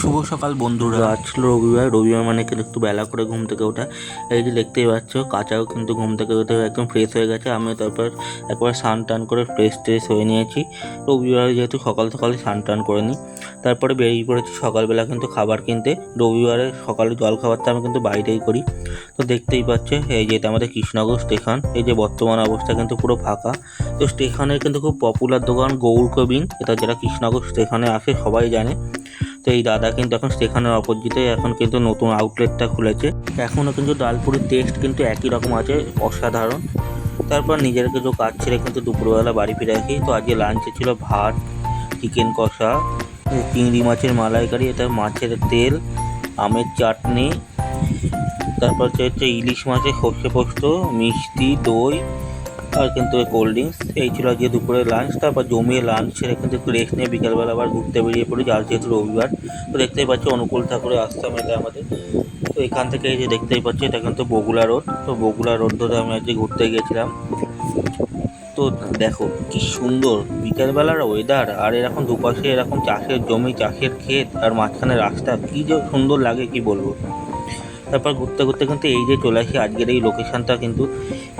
শুভ সকাল বন্ধুরা। আজ ছিল রবিবার মানে কিন্তু একটু বেলা করে ঘুম থেকে ওঠা। এই যে দেখতেই পাচ্ছ কাঁচাও কিন্তু ঘুম থেকে উঠে একদম ফ্রেশ হয়ে গেছে। আমি তারপর একবার স্নান টান করে ফ্রেশ হয়ে নিয়েছি। রবিবারে যেহেতু সকাল সকালে স্নান টান করে নিই, তারপরে বেরিয়ে পড়েছি সকালবেলা কিন্তু খাবার কিনতে। রবিবারে সকালে জল খাবারটা আমি কিন্তু বাইরেই করি। তো দেখতেই পাচ্ছে এই যে এটা আমাদের কৃষ্ণনগর স্টেশন। এই যে বর্তমান অবস্থা কিন্তু পুরো ফাঁকা। তো স্টেশনের কিন্তু খুব পপুলার দোকান গৌর কবিন, এটা যারা কৃষ্ণনগর স্টেশনে আসে সবাই জানে। তো এই দাদা কিন্তু এখন স্টেশনের অপোজিটে এখন কিন্তু নতুন আউটলেটটা খুলেছে। এখনও কিন্তু ডালপুরির টেস্ট কিন্তু একই রকম আছে, অসাধারণ। তারপর নিজের কিছু কাজ ছেড়ে কিন্তু দুপুরবেলা বাড়ি ফিরে আসি। তো আজকে লাঞ্চে ছিল ভাত, চিকেন কষা, চিংড়ি মাছের মালাইকারি, এটা মাছের তেল, আমের চাটনি, তারপর হচ্ছে ইলিশ মাছের সর্ষে পোস্ত, মিষ্টি, দই আর কিন্তু কোল্ড ড্রিঙ্কস। এই ছিল আজকে দুপুরে লাঞ্চ। তারপর জমিয়ে লাঞ্চ ছেড়ে কিন্তু একটু রেস্ট নিয়ে বিকালবেলা আবার ঘুরতে বেরিয়ে পড়ি, আজ যেহেতু রবিবার। তো দেখতেই পাচ্ছি অনুকূল ঠাকুরের আশ্রম এটা আমাদের। তো এখান থেকে এই যে দেখতেই পাচ্ছি এটা কিন্তু বগুলা রোড। তো বগুলা রোড ধরে আমি আজকে ঘুরতে গিয়েছিলাম। তো দেখো কি সুন্দর বিকালবেলার ওয়েদার, আর এরকম দুপাশে এরকম চাষের জমি, চাষের ক্ষেত, আর মাঝখানে রাস্তা, কি যে সুন্দর লাগে কি বলবো। তারপর ঘুরতে ঘুরতে কিন্তু এই যে চলে আসি আজকের এই লোকেশানটা, কিন্তু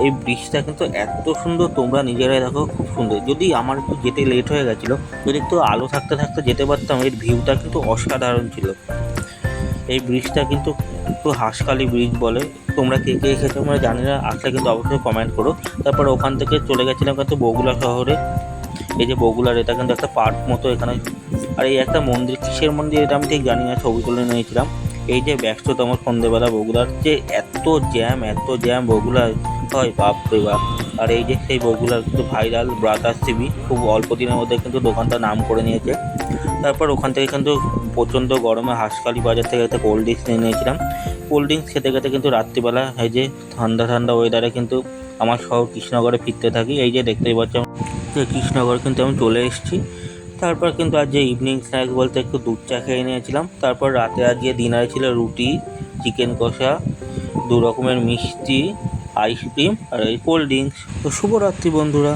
এই ব্রিজটা কিন্তু এত সুন্দর, তোমরা নিজেরাই দেখো, খুব সুন্দর। যদি আমার একটু যেতে লেট হয়ে গেছিলো, যদি একটু আলো থাকতে থাকতে যেতে পারতাম, এর ভিউটা কিন্তু অসাধারণ ছিল। এই ব্রিজটা কিন্তু একটু হাঁসখালি ব্রিজ বলে। তোমরা কে কে এসেছো তোমরা জানি না, আসলে কিন্তু অবশ্যই কমেন্ট করো। তারপর ওখান থেকে চলে গেছিলাম কিন্তু বগুলা শহরে। এই যে বগুলার এটা কিন্তু একটা পার্ক মতো এখানে। আর এই একটা মন্দির, কিসের মন্দির এটা আমি ঠিক জানি না, ছবি তুলে নিয়েছিলাম। এই যে ব্যস্ততম সন্ধ্যেবেলা বগুলার যে এত জ্যাম বগুলায় হয়, বাপরে বাপ। আর এই যে সেই বগুলার কিন্তু ভাইরাল ব্রাদার্স টিভি, খুব অল্প দিনের মধ্যে কিন্তু দোকানটা নাম করে নিয়েছে। তারপর ওখান থেকে কিন্তু প্রচণ্ড গরমে হাঁসখালি বাজার থেকে একটা কোল্ড ড্রিঙ্কস নিয়ে নিয়েছিলাম। কোল্ড ড্রিঙ্কস খেতে খেতে কিন্তু রাত্রিবেলা এই যে ঠান্ডা ওয়েদারে কিন্তু আমার শহর কৃষ্ণনগরে ফিরতে থাকি। এই যে দেখতেই পাচ্ছি যে কৃষ্ণনগর কিন্তু আমি চলে এসেছি। তারপর কিন্তু আজ যে ইভিনিং স্ন্যাক্স বলতে একটু দুধ চা খেয়ে নিয়েছিলাম। তারপর রাতে আজকে ডিনারে ছিল রুটি, চিকেন কষা, 2 রকমের মিষ্টি, আইসক্রিম আর এই কোল্ড ড্রিঙ্কস। তো শুভরাত্রি বন্ধুরা।